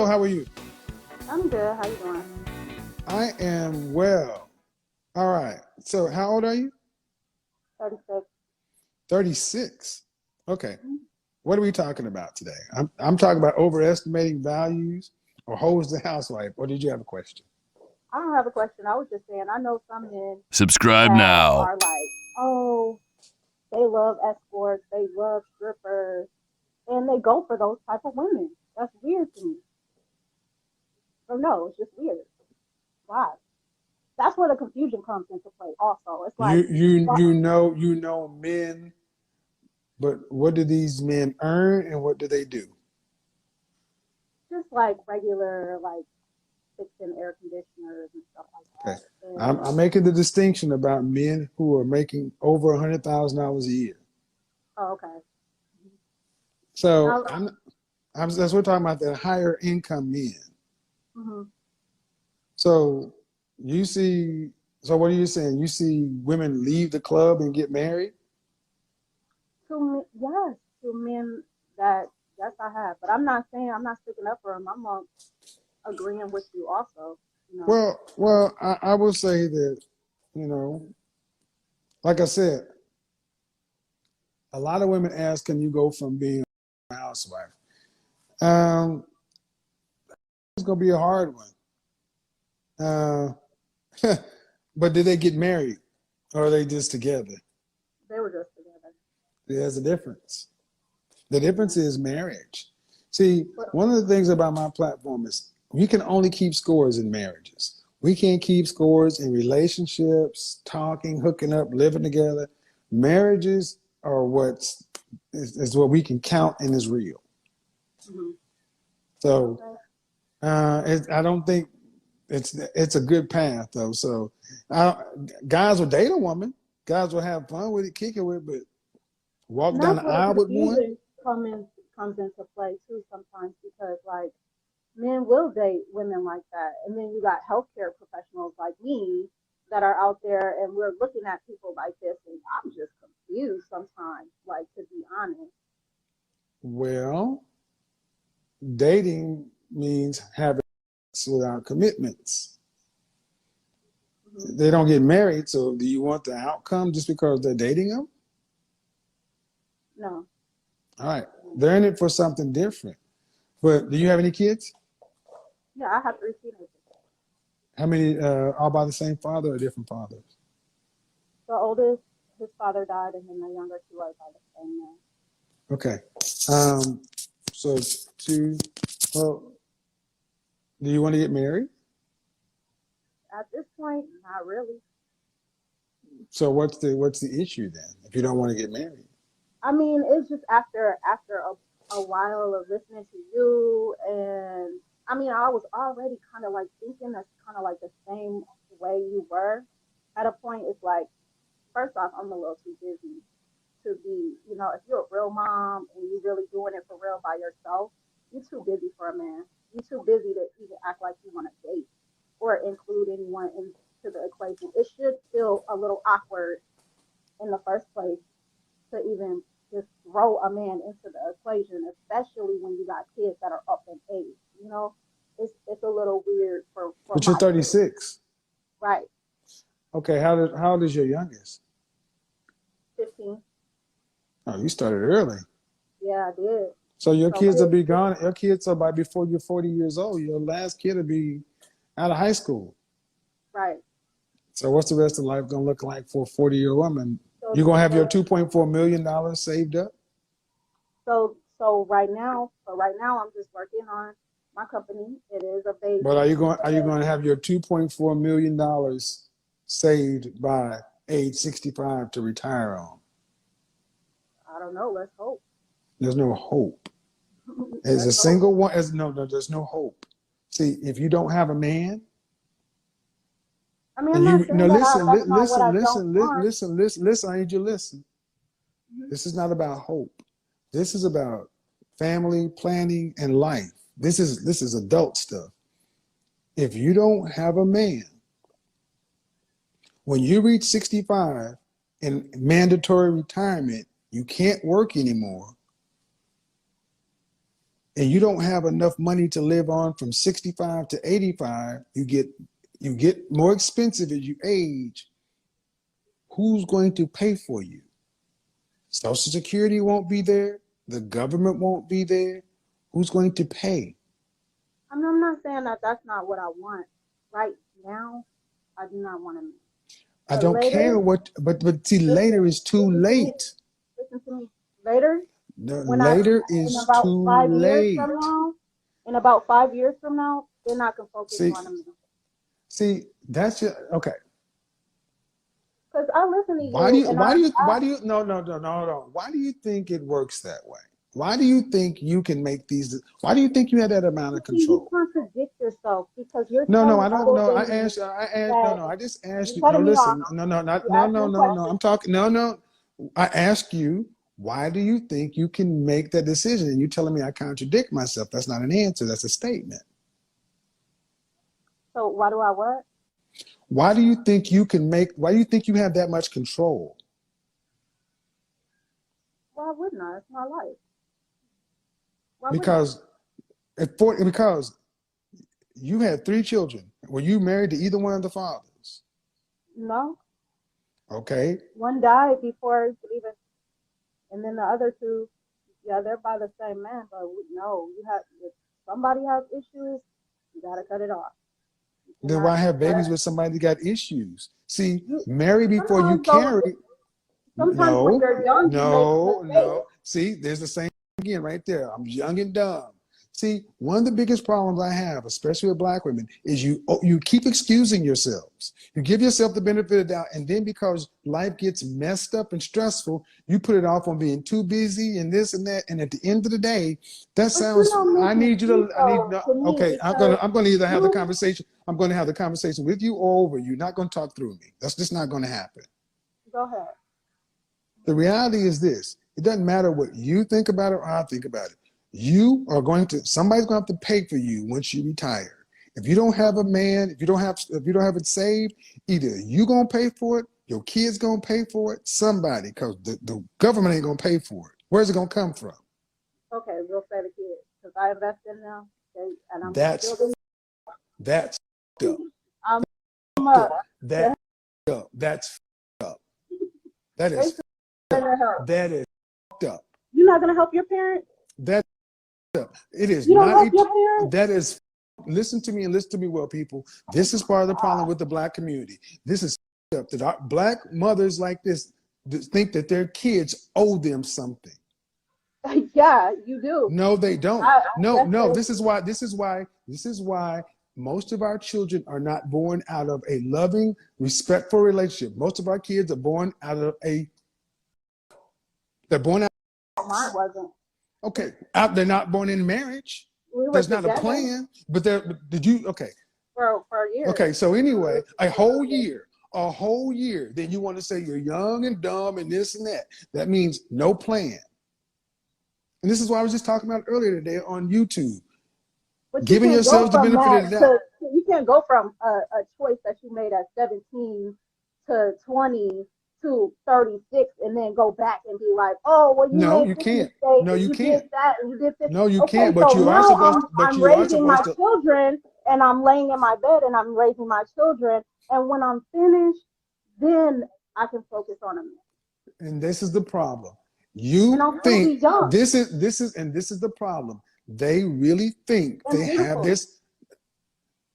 Hello, how are you? I'm good. How you doing? I am well. All right. So how old are you? 36. 36. Okay. What are we talking about today? I'm talking about overestimating values or hoes the housewife. Or did you have a question? I don't have a question. I was just saying, I know some men Subscribe that now. are like, oh, they love escorts, they love strippers, and they go for those type of women. That's weird to me. Or no, it's just weird. Why? That's where the confusion comes into play also. It's like, You know men, but what do these men earn and what do they do? just like regular, like fixing air conditioners and stuff like Okay. that. I'm making the distinction about men who are making over $100,000 a year. Oh, okay. So Now, that's we're talking about the higher income men. mm-hmm. So you see, so what are you saying? You see women leave the club and get married? Yes, to men that, yes, I have. But I'm not saying I'm not sticking up for them. I'm agreeing with you also. You know. Well, I will say that, you know, like I said, a lot of women ask, can you go from being a housewife? Um, it's going to be a hard one. Uh, but did they get married or are they just together? They were just together. There's a difference. The difference is marriage. See, But one of the things about my platform is we can only keep scores in marriages. We can't keep scores in relationships, talking, hooking up, living together. Marriages are is what we can count and is real. mm-hmm. So Okay. I don't think it's a good path though. So guys will date a woman, guys will have fun with it, kick it with, but walk And down that's the where the aisle with one. confusion comes into play too sometimes because like men will date women like that, and then you got healthcare professionals like me that are out there, and we're looking at people like this, and I'm just confused sometimes. Like to be honest. Well, dating means having sex without commitments. Mm-hmm. They don't get married, so do you want the outcome just because they're dating them? No. All right, they're in it for something different. But do you have any kids? Yeah, I have 3 teenagers. How many all by the same father or different fathers? The oldest, his father died, and then the younger two are by the same man. Okay. So two. Well, do you want to get married? At this point, not really. So what's the issue then? If you don't want to get married, I mean, it's just after a while of listening to you, and I mean, I was already kind of like thinking that's kind of like the same way you were. At a point, it's like, first off, I'm a little too busy to be, if you're a real mom and you're really doing it for real by yourself, you're too busy for a man. You're too busy to even act like you want to date or include anyone into the equation. It should feel a little awkward in the first place to even just throw a man into the equation, especially when you got kids that are up in age. It's a little weird for but you're my kids. 36. Right. Okay, how old is your youngest? 15. Oh, you started early. Yeah, I did. So your So kids will be gone. Your kids are by before you're 40 years old. Your last kid will be out of high school. right. So what's the rest of life gonna look like for a 40-year woman? So You're gonna have your so $2.4 million saved up. so right now I'm just working on my company. It is a But baby. are you going to have your $2.4 million saved by age 65 to retire on? I don't know. Let's hope. There's no hope. As a Let's hope. single one, no, there's no hope. See, if you don't have a man, I mean, I'm and not saying that that's not what I don't want. listen, I need you to listen. Mhm. This is not about hope. This is about family planning and life. This is adult stuff. If you don't have a man, when you reach 65 in mandatory retirement, you can't work anymore. and you don't have enough money to live on from 65 to 85, you get more expensive as you age. Who's going to pay for you? Social Security won't be there. The government won't be there. Who's going to pay? I mean, I'm not saying that that's not what I want. Right now, I do not want to meet. I But don't care later, what, but see, later is too listen to me. late. Listen to me. Later, The when I later in is about too 5 years late. from now, in about 5 years from now, then I can focus See, on them. that's your, okay. Because I listen to Why do you, you, and no. Why do you think it works that way? Why do you think you can make these, why do you think you have that amount of you control? contradict yourself because you're No, telling I don't other know. women that I just asked you're you. No, cutting me off. listen. Not, You asked me a no. question. I'm talking, no. I asked you, why do you think you can make that decision? And you're telling me I contradict myself. That's not an answer. That's a statement. So why do I what? Why do you think why do you think you have that much control? Why wouldn't I? It's my life. Why wouldn't I? Because because you had 3 children. Were you married to either one of the fathers? No. Okay. One died before he could even, and then the other two, yeah, they're by the same man. But no, you have if somebody has issues, you gotta cut it off. You Then cannot. why have babies with somebody that got issues? See, You marry before you sometimes though. carry. Sometimes when No, you're young, you make mistakes. no. See, there's the same again right there. I'm young and dumb. See, one of the biggest problems I have, especially with Black women, is you keep excusing yourselves. You give yourself the benefit of the doubt, and then because life gets messed up and stressful, you put it off on being too busy and this and that. And at the end of the day, that But you sounds. don't I make need you to. excuse I need. though No, to me okay, because I'm gonna either have the you conversation. I'm going to have the conversation with you or over you. Not going to talk through me. That's just not going to happen. go ahead. The reality is this: it doesn't matter what you think about it or I think about it. Somebody's going to have to pay for you once you retire. If you don't have a man, if you don't have it saved, either you going to pay for it, your kids going to pay for it, somebody, because the government ain't going to pay for it. Where's it going to come from? Okay, we'll say the kids because I invest in them, okay, and I'm That's building. that's up. I'm up. That's up. That's up. That They is gonna help. that is up. You're not gonna help your parents. That it is You don't not help a, your parents. that is listen to me and listen to me well, people. This is part of the problem with the Black community. This is up that our Black mothers like this think that their kids owe them something. Yeah, you do. No, they don't. I No. definitely. This is why most of our children are not born out of a loving, respectful relationship. Most of our kids are born out of they're born out. Mine wasn't. Okay, they're not born in marriage. We were There's not a together plan, but did you? Okay, for years. okay. So anyway, a whole year. Then you want to say you're young and dumb and this and that. That means no plan. And this is why I was just talking about earlier today on YouTube. But you Giving can't go yourselves the from benefit that of the doubt. to you can't go from a choice that you made at 17 to 20 to 36 and then go back and be like, oh, well, you No, made you this can't. mistake No, and you you did can't. that and you did this. No, you Okay, can't. But so you are now supposed. I'm But you are raising my supposed to. children and I'm laying in my bed and I'm raising my children. And when I'm finished, then I can focus on them. And this is the problem. And You I'll still think be young this is the problem. They really think and they have beautiful. this.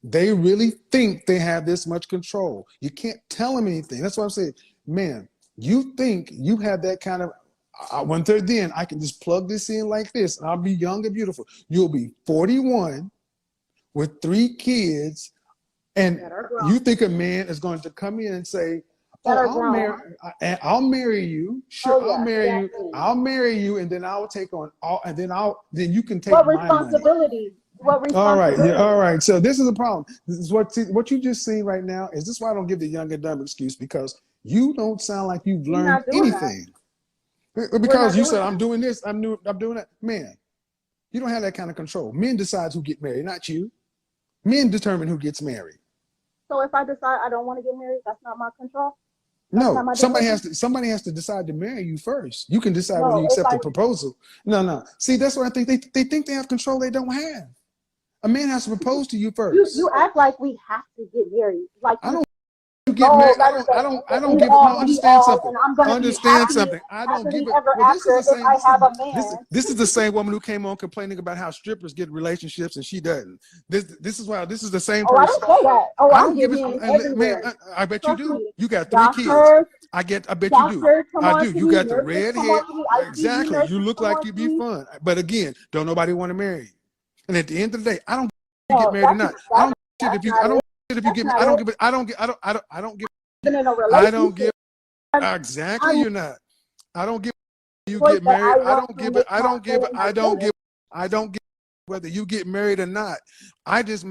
They really think they have this much control. You can't tell them anything. That's what I'm saying. Man, you think you have that kind of, when they're then, I can just plug this in like this and I'll be young and beautiful. You'll be 41 with 3 kids and That are grown. you think a man is going to come in and say, That "Oh, are grown. I'll marry you. Sure, Oh yeah, I'll marry you, and then I'll take on all, and then you can take what my money." responsibility? What All right, yeah, responsibility? all right. So this is a problem. This is what you just seen right now. Is this why I don't give the young and dumb excuse? Because you don't sound like you've We're learned not doing that. anything. We're Because not you doing said that. I'm doing this, I'm doing that. Man, you don't have that kind of control. Men decide who get married, not you. Men determine who gets married. So if I decide I don't want to get married, that's not my control. That's not No, my somebody has to decide to marry you first. You can decide whether No, you it's accept the like proposal. No. See, that's what I think. They think they have control they don't have. A man has to propose to you you first. act like we have to get married. Like I you don't you get goal. married. That is I the don't end give it. all No, be understand all, something. and I'm gonna be Understand something. I don't happily give it. ever Well, this is after the if same. I have a man. This is the same woman who came on complaining about how strippers get relationships and she doesn't. This is why this is the same Oh, I person. don't say that. Oh, I I don't get give it, men man. everywhere. I bet you Trust do. me. You got 3 kids. Doctors, I bet you do. doctors come I on do. to You me. got the Nurses red come head. on to me. ICU Exactly. You nurses look come like on you'd to be me. fun. But again, don't nobody want to marry you. And at the end of the day, I don't care if you get No, married or not. I don't shit if you. not I it. don't shit if you That's get. not I don't it. give it. I don't get. I don't give. Been in a I don't give. relationship. Exactly. I'm You're not. I don't give. You choice get that married. I I want don't to give it. make my whole life better. I don't give whether you get married or not. I just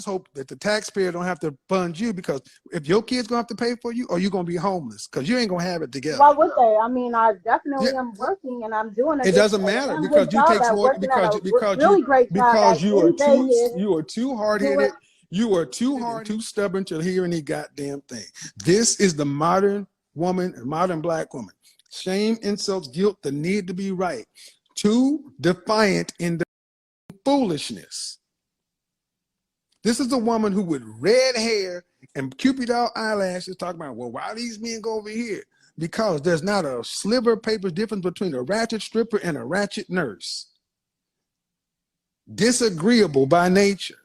hope that the taxpayer don't have to fund you, because if your kids gonna have to pay for you, or you gonna be homeless because you ain't gonna have it together. Why would they? I mean, I Yeah, definitely am working and I'm doing a it good, doesn't matter damn good because you job takes at more working at a really great job at in Vegas. you are too hard Doing, headed. You are too hard and too stubborn to hear any goddamn thing. This is the modern woman, modern black woman. Shame, insults, guilt, the need to be right. Too defiant in the foolishness. This is a woman who with red hair and cupid out eyelashes talking about, well, why these men go over here? Because there's not a sliver of paper difference between a ratchet stripper and a ratchet nurse. Disagreeable by nature.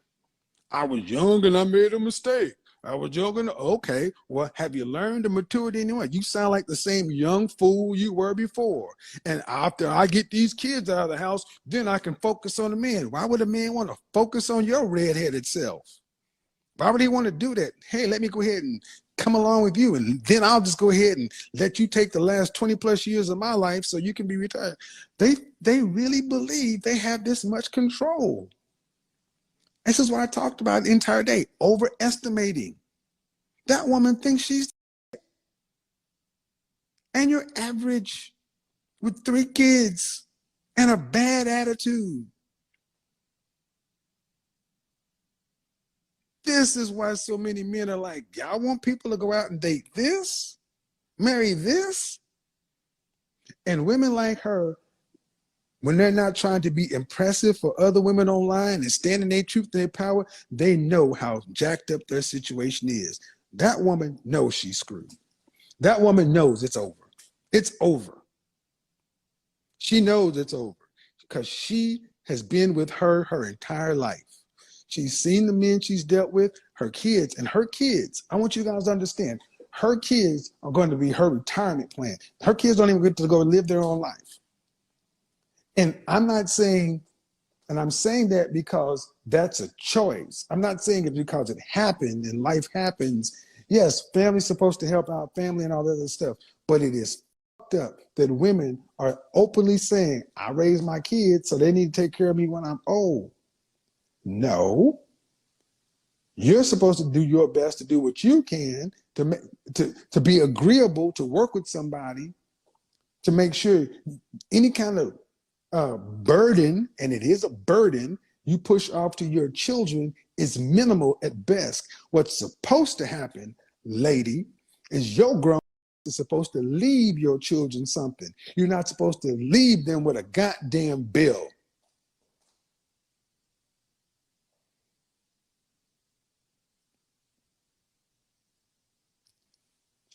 I was young and I made a mistake. I was young and okay. Well, have you learned the maturity anyway? You sound like the same young fool you were before. And after I get these kids out of the house, then I can focus on the men. Why would a man want to focus on your redheaded self? Why would he want to do that? Hey, let me go ahead and come along with you, and then I'll just go ahead and let you take the last 20 plus years of my life so you can be retired. They really believe they have this much control. This is what I talked about the entire day, overestimating. That woman thinks she's, and you're average with 3 kids and a bad attitude. This is why so many men are like, y'all want people to go out and date this, marry this? And women like her, when they're not trying to be impressive for other women online and standing their truth and their power, they know how jacked up their situation is. That woman knows she's screwed. That woman knows it's over. It's over. She knows it's over because she has been with her entire life. She's seen the men she's dealt with, her kids, and her kids. I want you guys to understand, her kids are going to be her retirement plan. Her kids don't even get to go live their own life. And I'm not saying, and I'm saying that because that's a choice. I'm not saying it because it happened and life happens. Yes, family's supposed to help out family and all that other stuff, but it is fucked up that women are openly saying, I raised my kids, so they need to take care of me when I'm old. No, you're supposed to do your best to do what you can to be agreeable, to work with somebody, to make sure any kind of burden, and it is a burden, you push off to your children is minimal at best. What's supposed to happen, lady, is your grown is supposed to leave your children something. You're not supposed to leave them with a goddamn bill.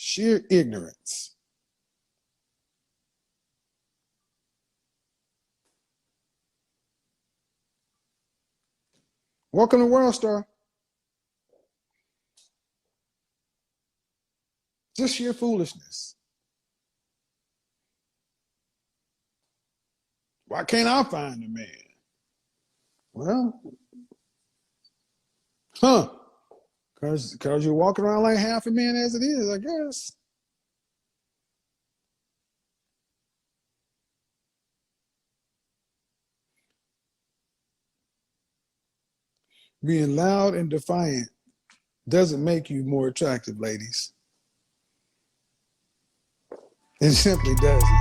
Sheer ignorance. Welcome to World Star. Just sheer foolishness. Why can't I find a man? Well, huh? Because you're walking around like half a man as it is, I guess. Being loud and defiant doesn't make you more attractive, ladies. It simply doesn't.